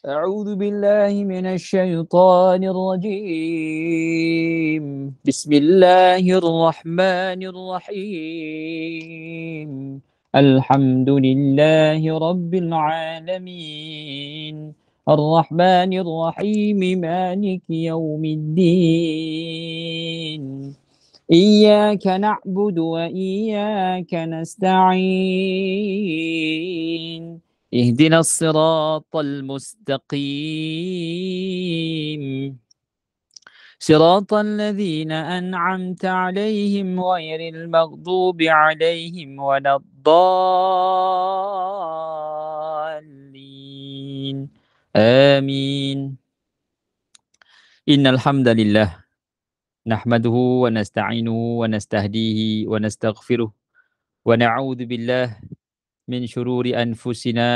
أعوذ بالله من الشيطان الرجيم بسم الله الرحمن الرحيم الحمد لله رب العالمين الرحمن الرحيم مالك يوم الدين إياك نعبد وإياك نستعين اهدنا الصراط المستقيم صراط الذين أنعمت عليهم غير المغضوب عليهم ولا الضالين آمين إن الحمد لله نحمده ونستعينه ونستهديه ونستغفره ونعوذ بالله من شرور أنفسنا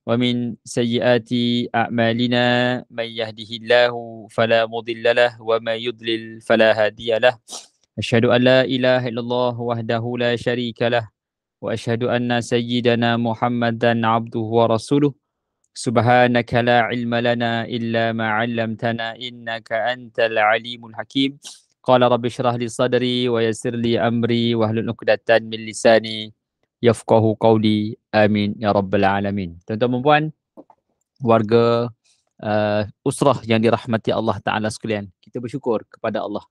ومن سيئات أعمالنا من يهده الله فلا مضل له وما يضلل فلا هادي له أشهد أن لا إله إلا الله وحده لا شريك له وأشهد أن سيدنا محمدا عبده ورسوله سبحانك لا علم لنا إلا ما علمتنا إنك أنت العليم الحكيم قال رب اشرح لي صدري ويسر لي أمري واحلل عقدة من لساني yafqahu qawli amin ya rabbal alamin. Tuan-tuan dan puan, warga usrah yang dirahmati Allah Taala sekalian, kita bersyukur kepada Allah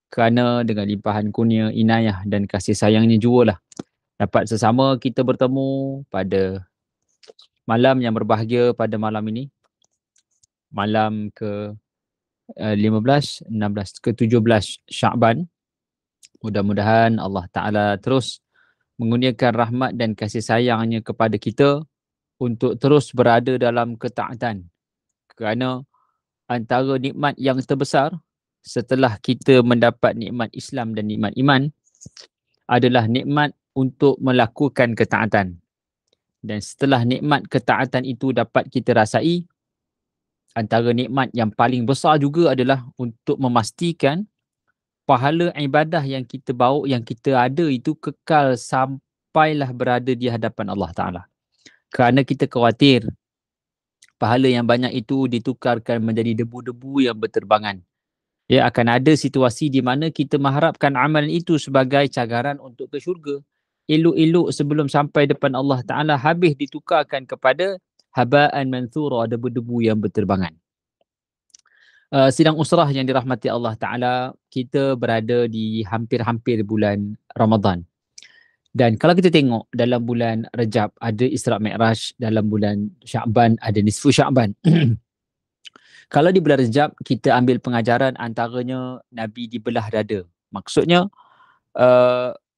kerana dengan limpahan kurnia, inayah dan kasih sayangnya jualah dapat sesama kita bertemu pada malam yang berbahagia pada malam ini, malam ke 15, 16, ke 17 Sya'ban. Mudah-mudahan Allah Taala terus mengurniakan rahmat dan kasih sayangnya kepada kita untuk terus berada dalam ketaatan. Kerana antara nikmat yang terbesar setelah kita mendapat nikmat Islam dan nikmat iman adalah nikmat untuk melakukan ketaatan. Dan setelah nikmat ketaatan itu dapat kita rasai, antara nikmat yang paling besar juga adalah untuk memastikan pahala ibadah yang kita bawa, yang kita ada itu kekal sampailah berada di hadapan Allah Ta'ala. Kerana kita khawatir pahala yang banyak itu ditukarkan menjadi debu-debu yang berterbangan. Ya, akan ada situasi di mana kita mengharapkan amalan itu sebagai cagaran untuk ke syurga. Elok-elok sebelum sampai depan Allah Ta'ala habis ditukarkan kepada haba'an manthura, debu-debu yang berterbangan. Sidang usrah yang dirahmati Allah Ta'ala, kita berada di hampir-hampir bulan Ramadan. Dan kalau kita tengok dalam bulan Rajab ada Isra' Mi'raj, dalam bulan Sya'ban ada Nisfu Sya'ban. Kalau di bulan Rajab kita ambil pengajaran antaranya Nabi dibelah dada. Maksudnya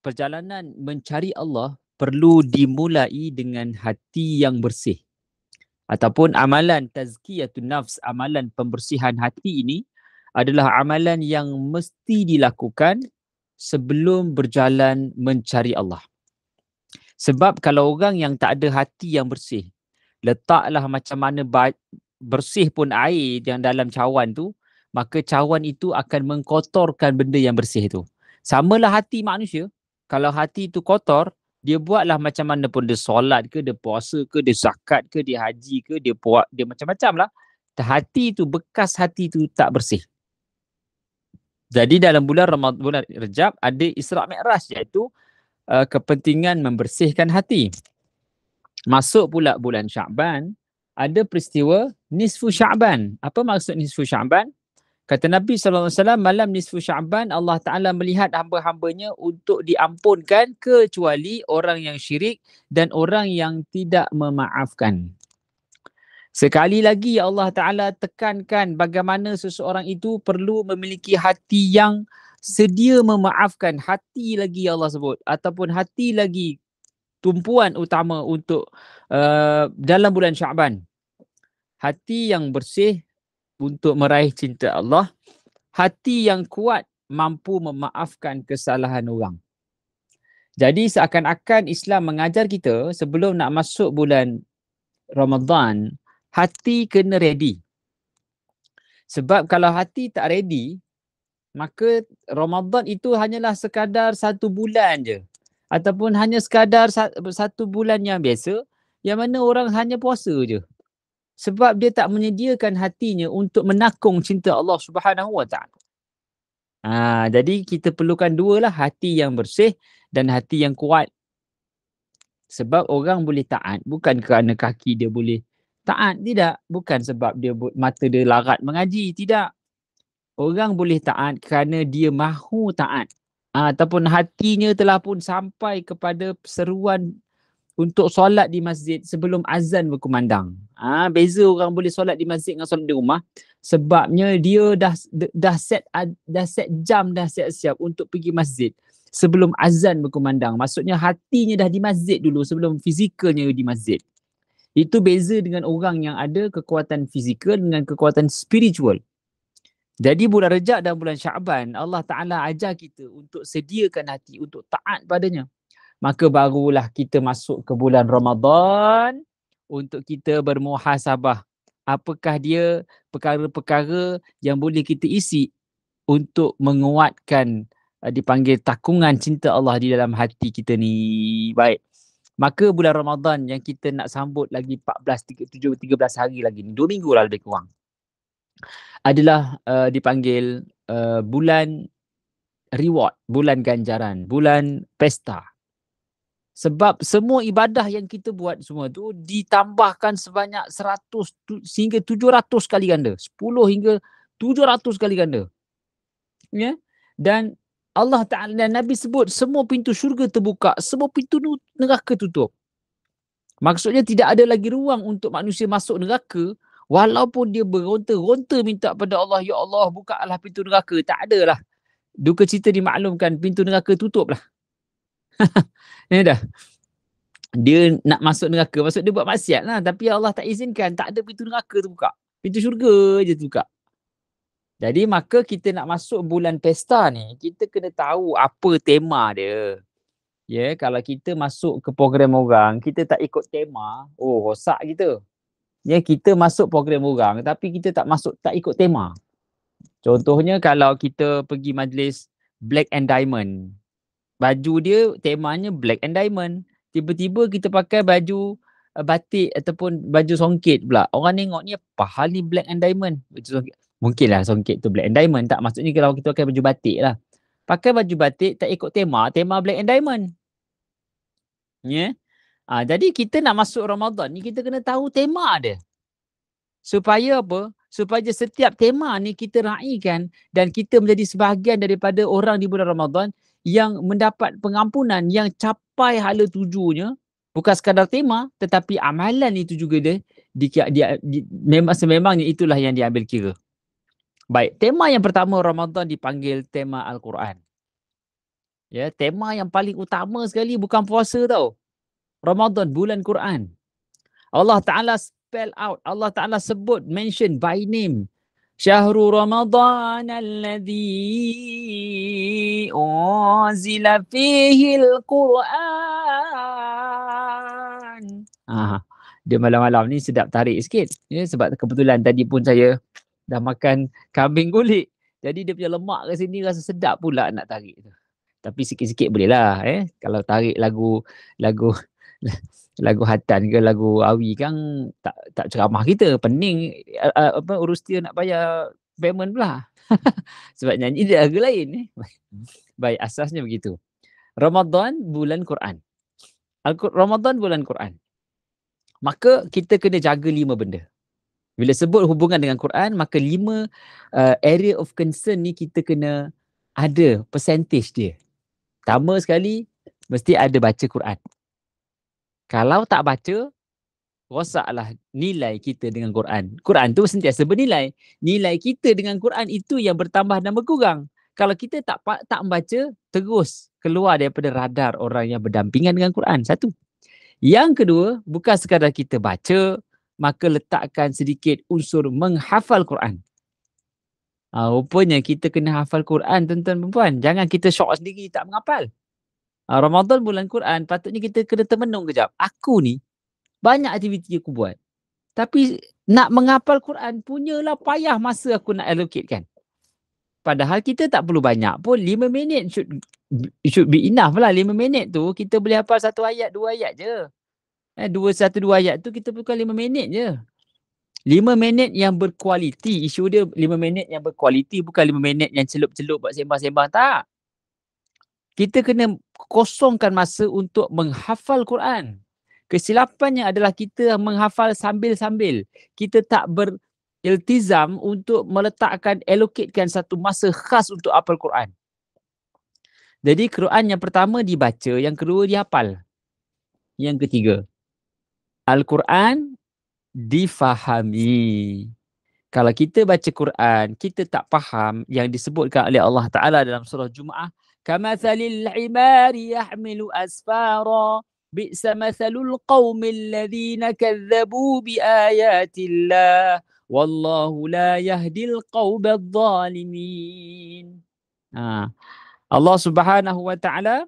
perjalanan mencari Allah perlu dimulai dengan hati yang bersih. Ataupun amalan tazkiyatun nafs, amalan pembersihan hati ini adalah amalan yang mesti dilakukan sebelum berjalan mencari Allah. Sebab kalau orang yang tak ada hati yang bersih, letaklah macam mana bersih pun air yang dalam cawan tu, maka cawan itu akan mengkotorkan benda yang bersih itu. Samalah hati manusia. Kalau hati itu kotor, dia buatlah macam mana pun, dia solat ke, dia puasa ke, dia zakat ke, dia haji ke, dia buat, dia macam-macam lah. Hati itu, bekas hati itu tak bersih. Jadi dalam bulan Ramadan, bulan Rajab ada Isra' Mi'raj, iaitu kepentingan membersihkan hati. Masuk pula bulan Sya'ban, ada peristiwa Nisfu Sya'ban. Apa maksud Nisfu Sya'ban? Kata Nabi SAW, malam Nisfu Sya'ban Allah Ta'ala melihat hamba-hambanya untuk diampunkan kecuali orang yang syirik dan orang yang tidak memaafkan. Sekali lagi Allah Ta'ala tekankan bagaimana seseorang itu perlu memiliki hati yang sedia memaafkan. Hati lagi Allah sebut, ataupun hati lagi tumpuan utama untuk dalam bulan Sya'ban. Hati yang bersih untuk meraih cinta Allah, hati yang kuat mampu memaafkan kesalahan orang. Jadi seakan-akan Islam mengajar kita sebelum nak masuk bulan Ramadan, hati kena ready. Sebab kalau hati tak ready, maka Ramadan itu hanyalah sekadar 1 bulan je. Ataupun hanya sekadar 1 bulan yang biasa, yang mana orang hanya puasa je. Sebab dia tak menyediakan hatinya untuk menakung cinta Allah Subhanahu Wa Taala. Jadi kita perlukan dua lah, hati yang bersih dan hati yang kuat. Sebab orang boleh taat bukan kerana kaki dia boleh taat, tidak. Bukan sebab mata dia larat mengaji, tidak. Orang boleh taat kerana dia mahu taat. Ataupun hatinya telah pun sampai kepada seruan untuk solat di masjid sebelum azan berkumandang. Beza orang boleh solat di masjid dengan solat di rumah. Sebabnya dia dah set jam, dah siap-siap untuk pergi masjid sebelum azan berkumandang. Maksudnya hatinya dah di masjid dulu sebelum fizikalnya di masjid. Itu beza dengan orang yang ada kekuatan fizikal dengan kekuatan spiritual. Jadi bulan Rejab dan bulan Syaban, Allah Ta'ala ajar kita untuk sediakan hati, untuk taat padanya. Maka barulah kita masuk ke bulan Ramadan untuk kita bermuhasabah. Apakah dia perkara-perkara yang boleh kita isi untuk menguatkan dipanggil takungan cinta Allah di dalam hati kita ni. Baik. Maka bulan Ramadan yang kita nak sambut lagi 13 hari lagi ni, 2 minggu lah lebih kurang, adalah dipanggil bulan reward, bulan ganjaran, bulan pesta. Sebab semua ibadah yang kita buat semua tu ditambahkan sebanyak 100 hingga 700 kali ganda. 10 hingga 700 kali ganda. Ya? Dan Allah Ta'ala dan Nabi sebut semua pintu syurga terbuka, semua pintu neraka tutup. Maksudnya tidak ada lagi ruang untuk manusia masuk neraka walaupun dia beronta-ronta minta pada Allah, ya Allah bukalah pintu neraka. Tak adalah. Duka cita dimaklumkan, pintu neraka tutup lah. Ya dah. Dia nak masuk neraka, maksud dia buat maksiat lah. Tapi Allah tak izinkan, tak ada pintu neraka terbuka. Pintu syurga je terbuka. Jadi maka kita nak masuk bulan pesta ni, kita kena tahu apa tema dia. Ya, kalau kita masuk ke program orang, kita tak ikut tema, rosak kita. Ya, kita masuk program orang tapi kita tak ikut tema. Contohnya kalau kita pergi majlis Black and Diamond. Baju dia temanya Black and Diamond. Tiba-tiba kita pakai baju batik ataupun baju songket pula. Orang tengok ni apa hal ni Black and Diamond. Mungkinlah songket tu Black and Diamond. Tak, maksudnya kalau kita pakai baju batik lah. Pakai baju batik tak ikut tema Black and Diamond. Ya. Jadi kita nak masuk Ramadan ni kita kena tahu tema dia. Supaya apa? Supaya setiap tema ni kita raikan dan kita menjadi sebahagian daripada orang di bulan Ramadan yang mendapat pengampunan, yang capai hala tujunya, bukan sekadar tema tetapi amalan itu juga sememangnya itulah yang diambil kira. Baik, tema yang pertama Ramadan dipanggil tema Al-Quran. Ya, tema yang paling utama sekali bukan puasa tau. Ramadan, bulan Quran. Allah Ta'ala spell out, Allah Ta'ala sebut, mention by name. Syahrul Ramadan alladhi unzila fihi al-Quran. Dia malam-malam ni sedap tarik sikit. Ya, sebab kebetulan tadi pun saya dah makan kambing kulit. Jadi dia punya lemak kat sini rasa sedap pula nak tarik tu. Tapi sikit-sikit boleh lah. Kalau tarik lagu hatan ke lagu awi kan tak ceramah kita, pening urus dia nak bayar payment pula. Sebab nyanyi dia lagu lain. Baik, asasnya begitu. Ramadan bulan Quran. Ramadan bulan Quran. Maka kita kena jaga 5 benda. Bila sebut hubungan dengan Quran, maka 5 area of concern ni kita kena ada percentage dia. Pertama sekali mesti ada baca Quran. Kalau tak baca, rosaklah nilai kita dengan Quran. Quran tu sentiasa bernilai. Nilai kita dengan Quran itu yang bertambah dan berkurang. Kalau kita tak membaca, terus keluar daripada radar orang yang berdampingan dengan Quran. Satu. Yang kedua, bukan sekadar kita baca, maka letakkan sedikit unsur menghafal Quran. Rupanya kita kena hafal Quran, tuan-tuan dan puan. Jangan kita syok sendiri tak menghafal. Ramadan bulan Quran, patutnya kita kena termenung kejap. Aku ni banyak aktiviti aku buat. Tapi nak menghafal Quran punyalah payah masa aku nak allocate kan. Padahal kita tak perlu banyak pun. 5 minit should be enough lah. 5 minit tu kita boleh hafal 1 ayat, 2 ayat je. Dua ayat tu kita bukan 5 minit je. 5 minit yang berkualiti. Isu dia 5 minit yang berkualiti, bukan 5 minit yang celup-celup buat sembang-sembang. Tak. Kita kena kosongkan masa untuk menghafal Quran. Kesilapannya adalah kita menghafal sambil-sambil. Kita tak beriltizam untuk meletakkan, allocatekan satu masa khas untuk hafal Quran. Jadi Quran yang pertama dibaca, yang kedua dihafal. Yang ketiga, Al-Quran difahami. Kalau kita baca Quran, kita tak faham yang disebutkan oleh Allah Ta'ala dalam surah Jum'ah, kamathalil himari yahmilu asfara bi'sa mathalul qawmil ladhina kazzabu biayatillah wallahu la yahdil qawbal zalimin. Allah Subhanahu Wa Ta'ala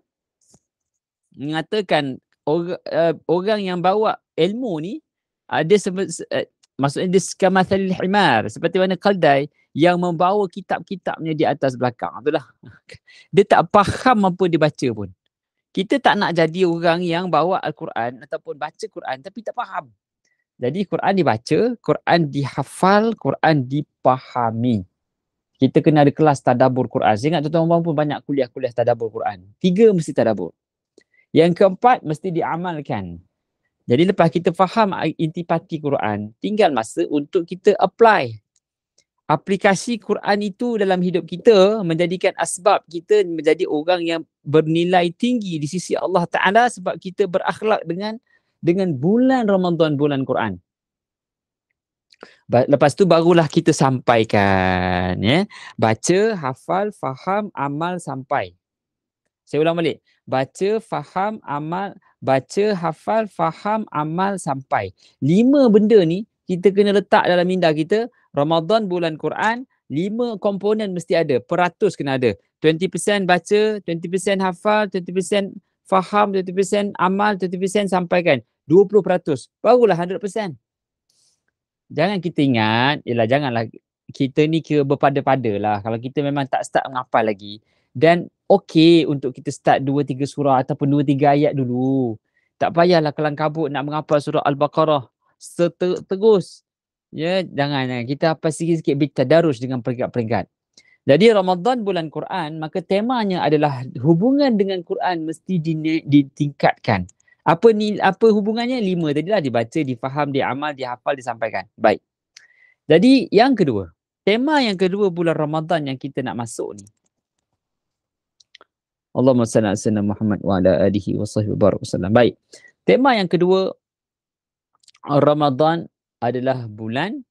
mengatakan orang yang bawa ilmu ni ada maksudnya dia kamathalil himar, seperti mana keldai yang membawa kitab-kitabnya di atas belakang. Itulah. Dia tak faham apa dia baca pun. Kita tak nak jadi orang yang bawa Al-Quran ataupun baca Quran tapi tak faham. Jadi Quran dibaca, Quran dihafal, Quran dipahami. Kita kena ada kelas tadabbur Quran. Saya ingat tuan-tuan pun banyak kuliah-kuliah tadabbur Quran. 3 mesti tadabbur. Yang keempat mesti diamalkan. Jadi lepas kita faham intipati Quran, tinggal masa untuk kita apply. Aplikasi Quran itu dalam hidup kita menjadikan asbab kita menjadi orang yang bernilai tinggi di sisi Allah Ta'ala sebab kita berakhlak dengan bulan Ramadan, bulan Quran. Lepas tu barulah kita sampaikan. Baca, hafal, faham, amal, sampai. Saya ulang balik. Baca, faham, amal, baca, hafal, faham, amal, sampai. 5 benda ni kita kena letak dalam minda kita. Ramadan, bulan Quran, 5 komponen mesti ada. Peratus kena ada. 20% baca, 20% hafal, 20% faham, 20% amal, 20% sampaikan. 20%. Barulah 100%. Jangan kita ingat, janganlah kita ni kira berpada-pada lah. Kalau kita memang tak start menghafal lagi. Dan okey untuk kita start 2-3 surah ataupun 2-3 ayat dulu. Tak payahlah kelang kabut nak menghafal surah Al-Baqarah terus. Jangan. Kita hafal sikit-sikit bertadarus dengan peringkat-peringkat. Jadi Ramadan bulan Quran, maka temanya adalah hubungan dengan Quran mesti ditingkatkan. Apa hubungannya? 5 tadilah, dibaca, difaham, diamal, dihafal, disampaikan. Baik. Jadi yang kedua, tema yang kedua bulan Ramadan yang kita nak masuk ni. Allahumma salli ala sayyidina Muhammad wa ala alihi wa sahbihi wasallam. Baik. Tema yang kedua, Ramadan adalah bulan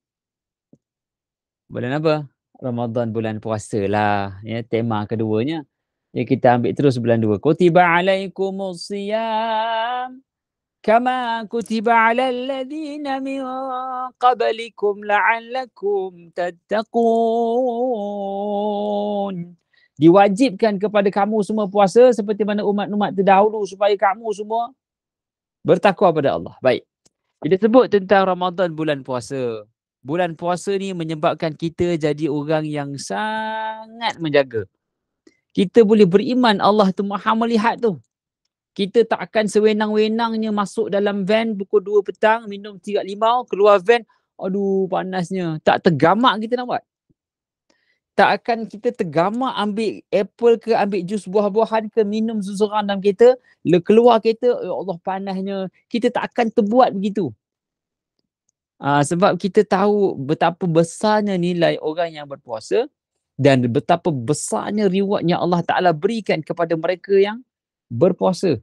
apa? Ramadan, bulan puasa lah. Tema keduanya. Kita ambil terus bulan 2. Kutiba alaikumus siyam kama kutiba alal ladina min qablikum la'allakum tattaqun. Diwajibkan kepada kamu semua puasa seperti mana umat-umat terdahulu supaya kamu semua bertakwa pada Allah. Baik. Kita sebut tentang Ramadan, bulan puasa. Bulan puasa ni menyebabkan kita jadi orang yang sangat menjaga. Kita boleh beriman Allah tu Maha melihat tu. Kita tak akan sewenang-wenangnya masuk dalam van pukul 2 petang, minum 3 limau, keluar van, aduh panasnya. Tak tergamak kita nak buat. Tak akan kita tergamak ambil apple ke, ambil jus buah-buahan ke, minum seseorang dalam kereta, keluar kereta, ya Allah panasnya. Kita tak akan terbuat begitu. Sebab kita tahu betapa besarnya nilai orang yang berpuasa dan betapa besarnya reward yang Allah Ta'ala berikan kepada mereka yang berpuasa.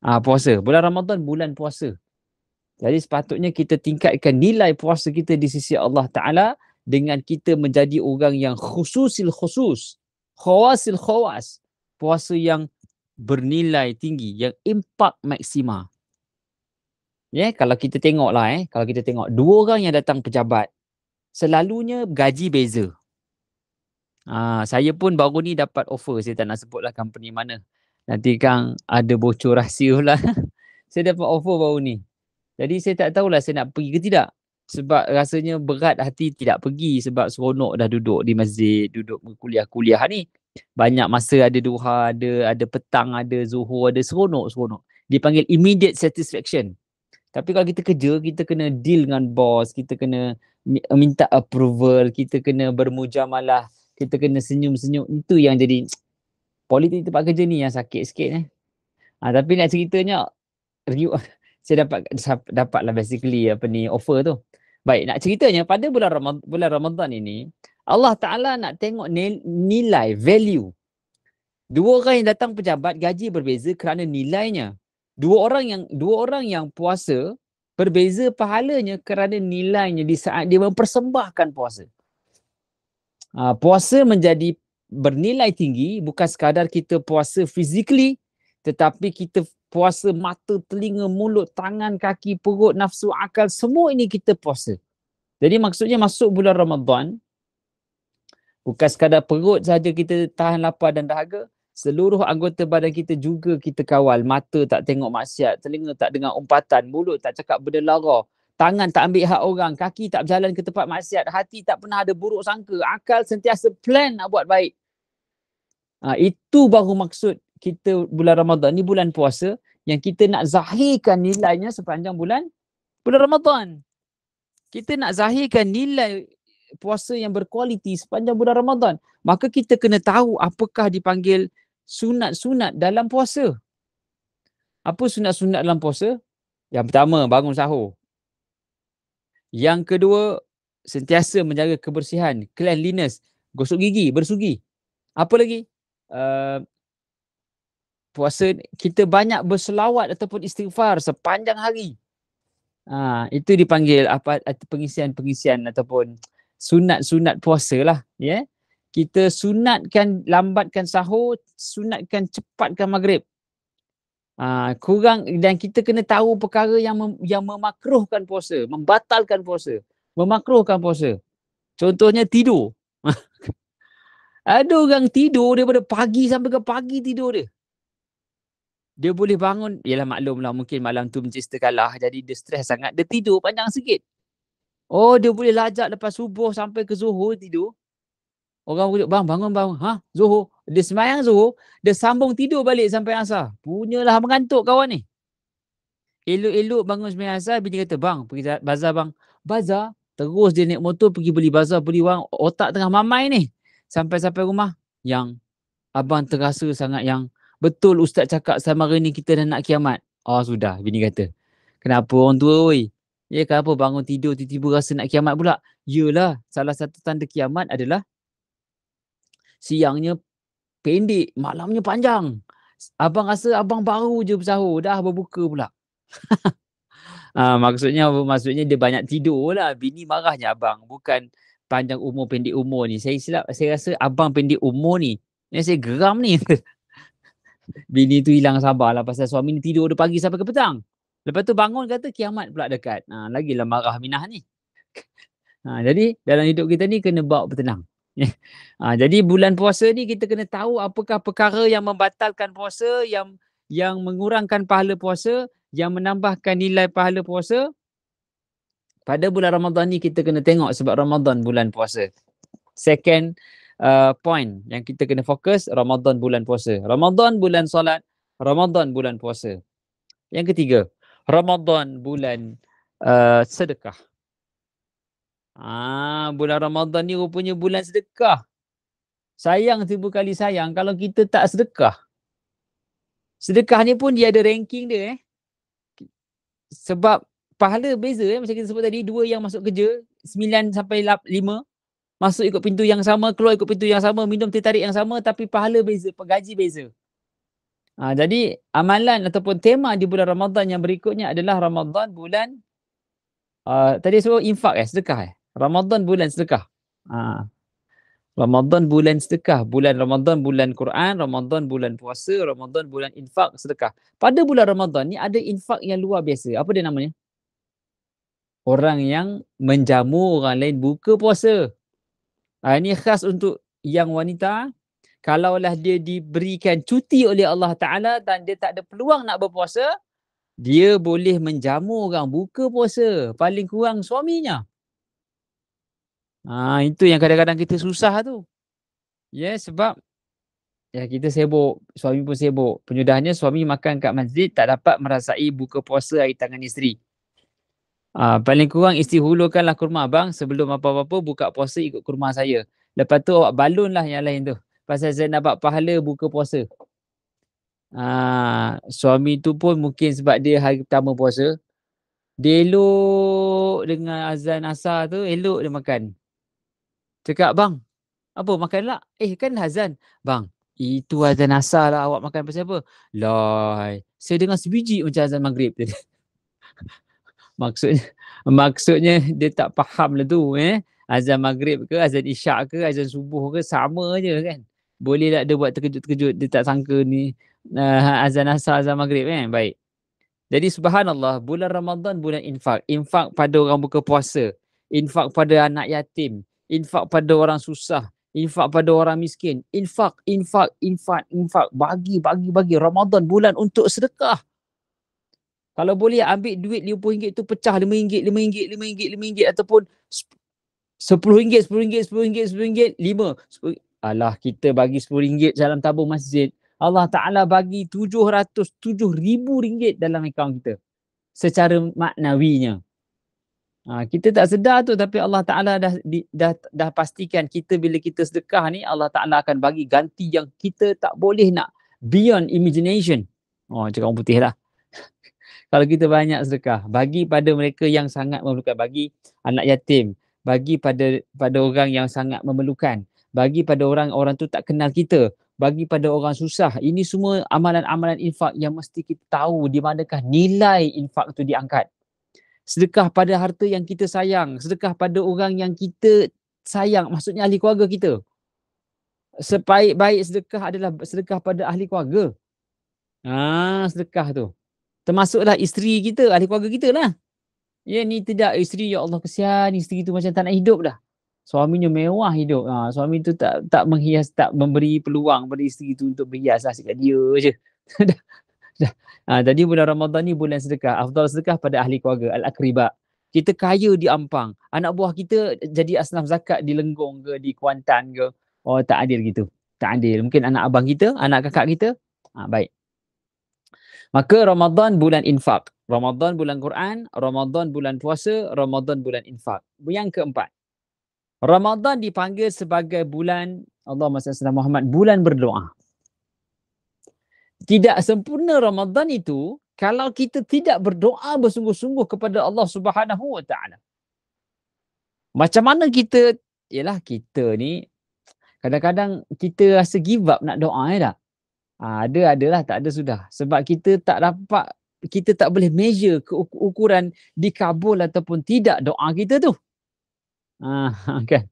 Puasa. Bulan Ramadan, bulan puasa. Jadi sepatutnya kita tingkatkan nilai puasa kita di sisi Allah Ta'ala dengan kita menjadi orang yang khususil khusus, khawasil khawas, puasa yang bernilai tinggi, yang impak maksima. Kalau kita tengoklah, kalau kita tengok 2 orang yang datang pejabat, selalunya gaji beza. Saya pun baru ni dapat offer, saya tak nak sebutlah company mana. Nanti kan ada bocor rahsia lah. Saya dapat offer baru ni. Jadi saya tak tahulah saya nak pergi ke tidak. Sebab rasanya berat hati tidak pergi sebab seronok dah duduk di masjid, duduk berkuliah-kuliah ni. Banyak masa, ada duha, ada petang, ada zuhur, ada seronok. Dipanggil immediate satisfaction. Tapi kalau kita kerja, kita kena deal dengan bos, kita kena minta approval, kita kena bermujamalah, kita kena senyum-senyum. Itu yang jadi politik tempat kerja ni yang sakit sikit tapi nak ceritanya saya dapatlah basically offer tu. Baik, nak ceritanya pada bulan Ramadan ini, Allah Taala nak tengok nilai, value. Dua orang yang datang pejabat gaji berbeza kerana nilainya. Dua orang yang puasa berbeza pahalanya kerana nilainya di saat dia mempersembahkan puasa. Puasa menjadi bernilai tinggi bukan sekadar kita puasa physically, tetapi kita puasa mata, telinga, mulut, tangan, kaki, perut, nafsu, akal, semua ini kita puasa. Jadi maksudnya masuk bulan Ramadan, bukan sekadar perut saja kita tahan lapar dan dahaga, seluruh anggota badan kita juga kita kawal. Mata tak tengok maksiat, telinga tak dengar umpatan, mulut tak cakap benda lara, tangan tak ambil hak orang, kaki tak berjalan ke tempat maksiat, hati tak pernah ada buruk sangka, akal sentiasa plan nak buat baik. Itu baru maksud kita bulan Ramadan ni, bulan puasa yang kita nak zahirkan nilainya sepanjang bulan Ramadan. Kita nak zahirkan nilai puasa yang berkualiti sepanjang bulan Ramadan. Maka kita kena tahu apakah dipanggil sunat-sunat dalam puasa. Apa sunat-sunat dalam puasa? Yang pertama, bangun sahur. Yang kedua, sentiasa menjaga kebersihan, cleanliness, gosok gigi, bersugi. Apa lagi? Puasa kita banyak berselawat ataupun istighfar sepanjang hari. Itu dipanggil pengisian ataupun sunat-sunat puasa lah. Yeah? Kita sunatkan lambatkan sahur, sunatkan cepatkan maghrib. Kurang, dan kita kena tahu perkara yang memakruhkan puasa, membatalkan puasa, memakruhkan puasa. Contohnya tidur. Ada orang tidur daripada pagi sampai ke pagi tidur dia. Dia boleh bangun, yalah maklumlah mungkin malam tu mencista kalah, jadi dia stres sangat, dia tidur panjang sikit. Oh, dia boleh lajak lepas subuh sampai ke Zuhur tidur. Orang pujuk, bang bangun bang. Zuhur. Dia semayang Zuhur, dia sambung tidur balik sampai asar. Punyalah mengantuk kawan ni. Elok-elok bangun semayang asar, bini kata, bang pergi bazar bang. Bazar? Terus dia naik motor pergi beli bazar, beli wang, otak tengah mamai ni. Sampai rumah, yang abang terasa sangat yang betul ustaz cakap sama hari ni kita dah nak kiamat. Sudah, bini kata. Kenapa orang tua oi? Ya, kenapa bangun tidur tiba-tiba rasa nak kiamat pula? Yalah, salah satu tanda kiamat adalah siangnya pendek, malamnya panjang. Abang rasa abang baru je bersahur, dah berbuka pula. Maksudnya dia banyak tidur lah. Bini marahnya abang, bukan panjang umur pendek umur ni. Saya rasa abang pendek umur ni. Yang saya geram ni. Bini tu hilang sabar lah pasal suami ni tidur dari pagi sampai ke petang. Lepas tu bangun kata kiamat pula dekat. Lagilah marah Minah ni. Jadi dalam hidup kita ni kena bawa bertenang. Jadi bulan puasa ni kita kena tahu apakah perkara yang membatalkan puasa, yang mengurangkan pahala puasa, yang menambahkan nilai pahala puasa. Pada bulan Ramadan ni kita kena tengok sebab Ramadan bulan puasa. Second point yang kita kena fokus, Ramadan bulan puasa. Ramadan bulan solat, Ramadan bulan puasa. Yang ketiga, Ramadan bulan sedekah. Bulan Ramadan ni rupanya bulan sedekah. Sayang tiba kali sayang kalau kita tak sedekah. Sedekah ni pun dia ada ranking dia Sebab pahala beza macam kita sebut tadi, dua yang masuk kerja 9 sampai 5 masuk ikut pintu yang sama, keluar ikut pintu yang sama, minum teh tarik yang sama, tapi pahala beza, gaji beza. Jadi amalan ataupun tema di bulan Ramadan yang berikutnya adalah Ramadan bulan tadi sebut infak sedekah Ramadan bulan sedekah. Ramadan bulan sedekah, bulan Ramadan bulan Quran, Ramadan bulan puasa, Ramadan bulan infak sedekah. Pada bulan Ramadan ni ada infak yang luar biasa. Apa dia namanya? Orang yang menjamu orang lain buka puasa. Ini khas untuk yang wanita. Kalaulah dia diberikan cuti oleh Allah Ta'ala dan dia tak ada peluang nak berpuasa, dia boleh menjamu orang buka puasa. Paling kurang suaminya. Itu yang kadang-kadang kita susah tu. Sebab kita sibuk, suami pun sibuk. Penyudahnya suami makan kat masjid, tak dapat merasai buka puasa air tangan isteri. Paling kurang istihulukanlah kurma abang sebelum apa-apa buka puasa ikut kurma saya. Lepas tu awak balun lah yang lain tu. Pasal saya dapat pahala buka puasa. Suami tu pun mungkin sebab dia hari pertama puasa, dia elok dengan azan asar tu, elok dia makan. Cakap, "Bang, apa makan pula?" Kan dah azan." "Bang, itu azan asar lah, awak makan pasal apa?" "Lai, saya dengar sebiji macam azan maghrib." Maksudnya maksudnya dia tak faham lah tu azan maghrib ke, azan isyak ke, azan subuh ke, sama je kan. Bolehlah dia buat terkejut-terkejut, dia tak sangka ni azan asar, azan maghrib kan. Baik. Jadi subhanallah, bulan Ramadan bulan infak. Infak pada orang buka puasa, infak pada anak yatim, infak pada orang susah, infak pada orang miskin. Infak, infak, infak, infak. Bagi, bagi, bagi. Ramadan bulan untuk sedekah. Kalau boleh ambil duit RM50 tu pecah RM5, RM5, RM5, RM5 ataupun RM10, RM10, RM10, RM10, RM5. Alah, kita bagi RM10 dalam tabung masjid. Allah Ta'ala bagi RM707,000 dalam akaun kita. Secara maknawinya. Kita tak sedar tu, tapi Allah Ta'ala dah pastikan kita bila kita sedekah ni, Allah Ta'ala akan bagi ganti yang kita tak boleh nak. Beyond imagination. Cakap orang putih lah. Kalau kita banyak sedekah, bagi pada mereka yang sangat memerlukan, bagi anak yatim, bagi pada orang yang sangat memerlukan, bagi pada orang tu tak kenal kita, bagi pada orang susah. Ini semua amalan-amalan infak yang mesti kita tahu di manakah nilai infak tu diangkat. Sedekah pada harta yang kita sayang, sedekah pada orang yang kita sayang, maksudnya ahli keluarga kita. Sebaik-baik sedekah adalah sedekah pada ahli keluarga. Sedekah tu. Termasuklah isteri kita, ahli keluarga kita lah. Ya, ni tidak isteri, ya Allah kesian, isteri tu macam tak nak hidup dah. Suaminya mewah hidup. Suami tu tak menghias, tak memberi peluang pada isteri tu untuk berhias lah, sikat dia je. Jadi bulan Ramadan ni bulan sedekah. Afdal sedekah pada ahli keluarga, al-akriba. Kita kaya di Ampang. Anak buah kita jadi asnaf zakat di Lenggong ke, di Kuantan ke. Tak adil gitu. Tak adil. Mungkin anak abang kita, anak kakak kita. Baik. Maka Ramadan bulan infak. Ramadan bulan Quran, Ramadan bulan puasa, Ramadan bulan infak. Yang keempat, Ramadan dipanggil sebagai bulan, Allahumma salli ala Muhammad, bulan berdoa. Tidak sempurna Ramadan itu kalau kita tidak berdoa bersungguh-sungguh kepada Allah Subhanahu Wa Taala. Macam mana kita, kita ni kadang-kadang kita rasa give up nak doa tak? Adalah, tak ada sudah. Sebab kita tak boleh measure ukuran dikabul ataupun tidak doa kita tu. Kan?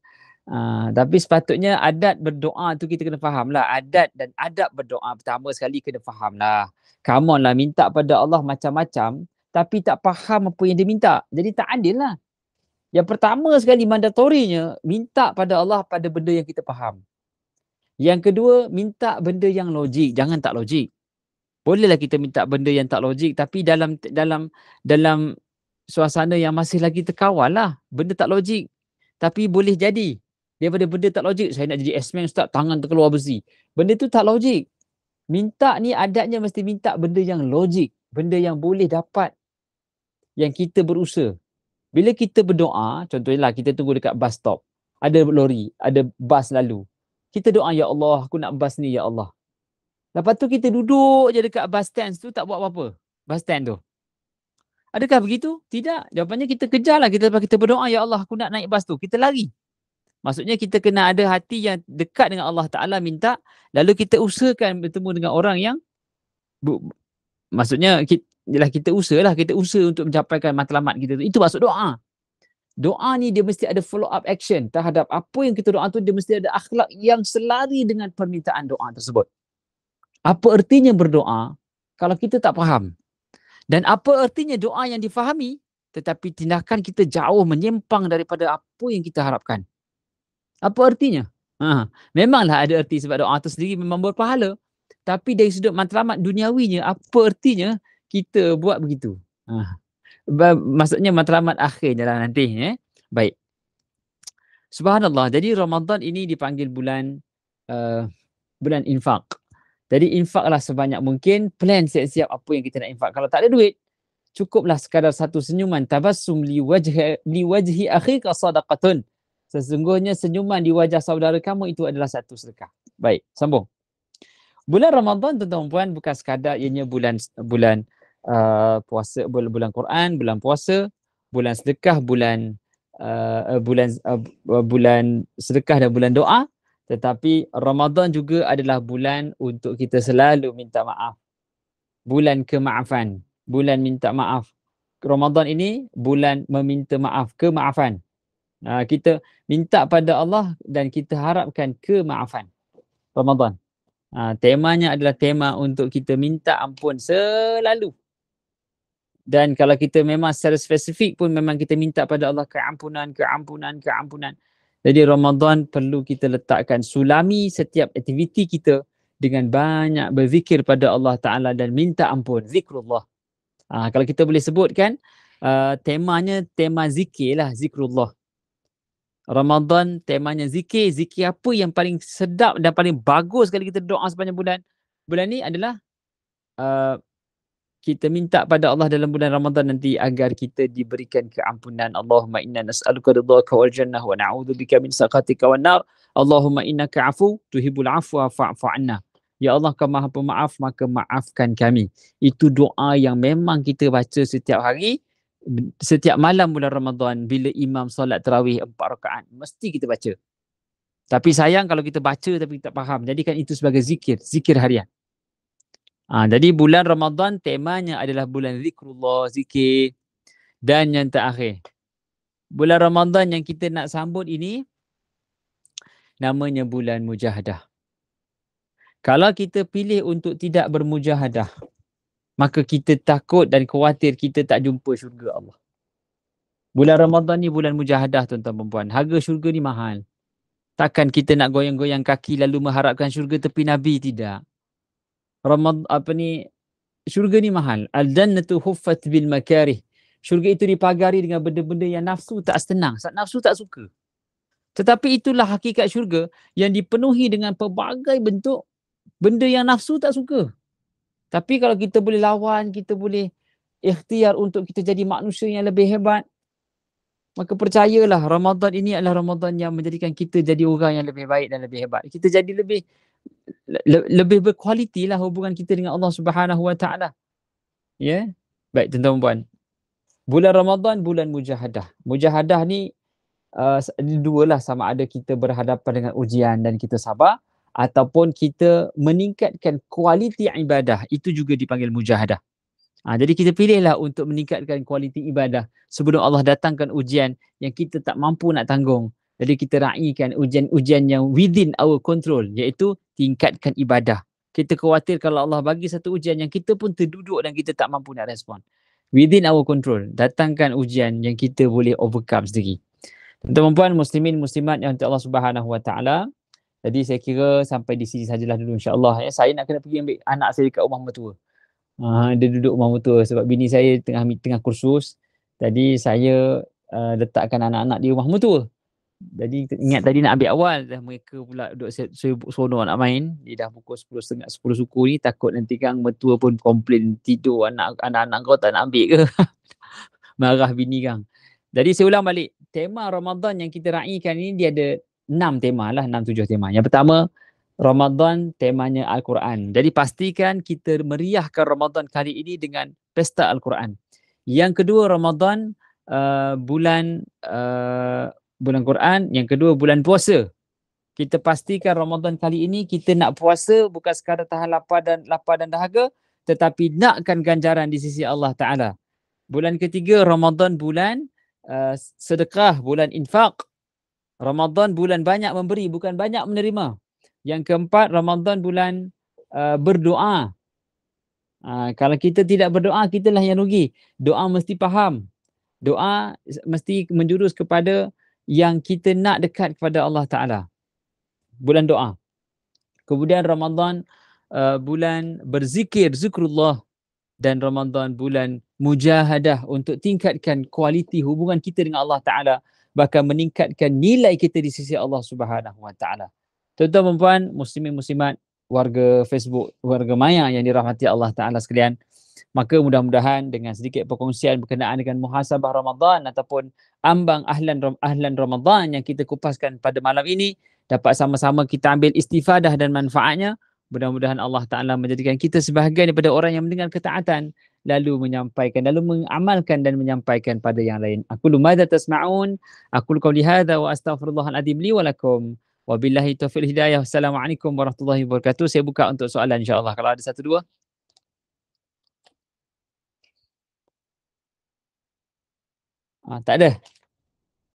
Tapi sepatutnya adat berdoa tu kita kena faham lah. Adat dan adab berdoa pertama sekali kena faham lah. Come on lah, minta pada Allah macam-macam tapi tak faham apa yang dia minta. Jadi tak adil lah. Yang pertama sekali mandatorinya, minta pada Allah pada benda yang kita faham. Yang kedua, minta benda yang logik, jangan tak logik. Bolehlah kita minta benda yang tak logik, tapi dalam suasana yang masih lagi terkawal lah. Benda tak logik, tapi boleh jadi. Daripada benda tak logik, saya nak jadi S-Man Ustaz, tangan terkeluar besi. Benda tu tak logik. Minta ni adatnya mesti minta benda yang logik, benda yang boleh dapat, yang kita berusaha. Bila kita berdoa, contohnya lah kita tunggu dekat bus stop, ada lori, ada bas lalu. Kita doa, ya Allah, aku nak bas ni, ya Allah. Lepas tu kita duduk je dekat bus stand tu, tak buat apa-apa. Bus stand tu. Adakah begitu? Tidak. Jawapannya kita kejarlah. Kita berdoa, ya Allah, aku nak naik bas tu. Kita lari. Maksudnya kita kena ada hati yang dekat dengan Allah Ta'ala minta, lalu kita usahakan bertemu dengan orang yang, maksudnya kita usaha untuk mencapaikan matlamat kita tu. Itu maksud doa. Doa ni dia mesti ada follow up action terhadap apa yang kita doa tu, dia mesti ada akhlak yang selari dengan permintaan doa tersebut. Apa ertinya berdoa kalau kita tak faham? Dan apa ertinya doa yang difahami tetapi tindakan kita jauh menyimpang daripada apa yang kita harapkan? Apa ertinya? Memanglah ada erti sebab doa itu sendiri memang berpahala. Tapi dari sudut matlamat duniawinya, apa ertinya kita buat begitu? Maksudnya matlamat akhirnya lah nanti. Baik. Subhanallah. Jadi Ramadan ini dipanggil bulan infak. Jadi infaklah sebanyak mungkin, plan siap-siap apa yang kita nak infak. Kalau tak ada duit, cukuplah sekadar satu senyuman. Tabassum liwajhi akhika sadaqatun. Sesungguhnya senyuman di wajah saudara kamu itu adalah satu sedekah. Baik, sambung. Bulan Ramadan, tuan-tuan dan puan, bukan sekadar ianya bulan puasa, bulan Quran, bulan puasa, bulan sedekah, bulan sedekah dan bulan doa, tetapi Ramadan juga adalah bulan untuk kita selalu minta maaf. Bulan kemaafan, bulan minta maaf. Ramadan ini bulan meminta maaf, kemaafan. Kita minta pada Allah dan kita harapkan kemaafan. Ramadan. Temanya adalah tema untuk kita minta ampun selalu. Dan kalau kita memang secara spesifik pun memang kita minta pada Allah keampunan. Jadi Ramadan perlu kita letakkan, sulami setiap aktiviti kita dengan banyak berzikir pada Allah Ta'ala dan minta ampun, zikrullah. Kalau kita boleh sebutkan, temanya tema zikir lah, zikrullah. Ramadan temanya zikir. Zikir apa yang paling sedap dan paling bagus sekali kita doa sepanjang bulan? Bulan ni adalah kita minta pada Allah dalam bulan Ramadan nanti agar kita diberikan keampunan. Allahumma inna nas'aluka ridhaka wal jannah wa na'udzubika min sakhatika wan nar. Allahumma innaka afu tuhibbul afwa fa'fu anna. Ya Allah, Kau Maha Pemaaf, maka maafkan kami. Itu doa yang memang kita baca setiap hari. Setiap malam bulan Ramadan bila imam solat tarawih 4 rakaat mesti kita baca. Tapi sayang kalau kita baca tapi tak faham. Jadikan itu sebagai zikir harian. Jadi bulan Ramadan temanya adalah bulan zikrullah, zikir. Dan yang terakhir, bulan Ramadan yang kita nak sambut ini namanya bulan mujahadah. Kalau kita pilih untuk tidak bermujahadah, maka kita takut dan khawatir kita tak jumpa syurga Allah. Bulan Ramadan ni bulan mujahadah, tuan-tuan dan puan. Harga syurga ni mahal. Takkan kita nak goyang-goyang kaki lalu mengharapkan syurga tepi Nabi, tidak. Syurga ni mahal. Al-jannatu huffat bil makarih. Syurga itu dipagari dengan benda-benda yang nafsu tak senang. Nafsu tak suka. Tetapi itulah hakikat syurga yang dipenuhi dengan pelbagai bentuk benda yang nafsu tak suka. Tapi kalau kita boleh lawan, kita boleh ikhtiar untuk kita jadi manusia yang lebih hebat, maka percayalah Ramadan ini adalah Ramadan yang menjadikan kita jadi orang yang lebih baik dan lebih hebat. Kita jadi lebih berkualiti lah hubungan kita dengan Allah Subhanahu Wa Taala. Ya. Baik, tuan-tuan dan puan. Bulan Ramadan bulan mujahadah. Mujahadah ni dua lah, sama ada kita berhadapan dengan ujian dan kita sabar, ataupun kita meningkatkan kualiti ibadah, itu juga dipanggil mujahadah. Jadi kita pilihlah untuk meningkatkan kualiti ibadah sebelum Allah datangkan ujian yang kita tak mampu nak tanggung. Jadi kita raikan ujian-ujian yang within our control, iaitu tingkatkan ibadah. Kita khawatir kalau Allah bagi satu ujian yang kita pun terduduk dan kita tak mampu nak respon. Within our control, datangkan ujian yang kita boleh overcome sendiri. Tuan-tuan muslimin muslimat yang Allah Subhanahu Wa Taala. Jadi saya kira sampai di sini sajalah dulu, insya-Allah. Saya nak kena pergi ambil anak saya dekat rumah mertua. Dia duduk rumah mertua sebab bini saya tengah kursus. Jadi saya letakkan anak-anak di rumah mertua. Jadi ingat tadi nak ambil awal, dah mereka pula duduk seronok nak main. Dia dah pukul 10.30, 10 suku ni, takut nanti kan mertua pun komplain tidur anak-anak kau tak nak ambil ke. Marah bini kan. Jadi saya ulang balik, tema Ramadan yang kita raikan ini dia ada 6 tema lah, 6-7 tema. Yang pertama, Ramadan temanya Al-Quran. Jadi pastikan kita meriahkan Ramadan kali ini dengan pesta Al-Quran. Yang kedua, Ramadan bulan Quran. Yang kedua, bulan puasa. Kita pastikan Ramadan kali ini kita nak puasa bukan sekadar tahan lapar dan dahaga, tetapi nakkan ganjaran di sisi Allah Ta'ala. Bulan ketiga, Ramadan bulan sedekah, bulan infak. Ramadan bulan banyak memberi, bukan banyak menerima. Yang keempat, Ramadan bulan berdoa. Kalau kita tidak berdoa, kitalah yang rugi. Doa mesti faham. Doa mesti menjurus kepada yang kita nak dekat kepada Allah Ta'ala. Bulan doa. Kemudian Ramadan bulan berzikir, zikrullah. Dan Ramadan bulan mujahadah untuk tingkatkan kualiti hubungan kita dengan Allah Ta'ala. Bahkan meningkatkan nilai kita di sisi Allah Subhanahu Wa Ta'ala. Tuan-tuan dan puan, muslimin muslimat, warga Facebook, warga Maya yang dirahmati Allah Ta'ala sekalian. Maka mudah-mudahan dengan sedikit perkongsian berkenaan dengan muhasabah Ramadan ataupun ambang ahlan Ramadan yang kita kupaskan pada malam ini, dapat sama-sama kita ambil istifadah dan manfaatnya. Mudah-mudahan Allah Ta'ala menjadikan kita sebahagian daripada orang yang mendengar ketaatan, lalu menyampaikan, lalu mengamalkan dan menyampaikan pada yang lain. Aqulu madza tasma'un, aqulu qawli hadza wa astaghfirullahal adzim li wa lakum. Wabillahi taufiq wal hidayah. Wassalamualaikum warahmatullahi wabarakatuh. Saya buka untuk soalan insya-Allah kalau ada satu dua. Tak ada.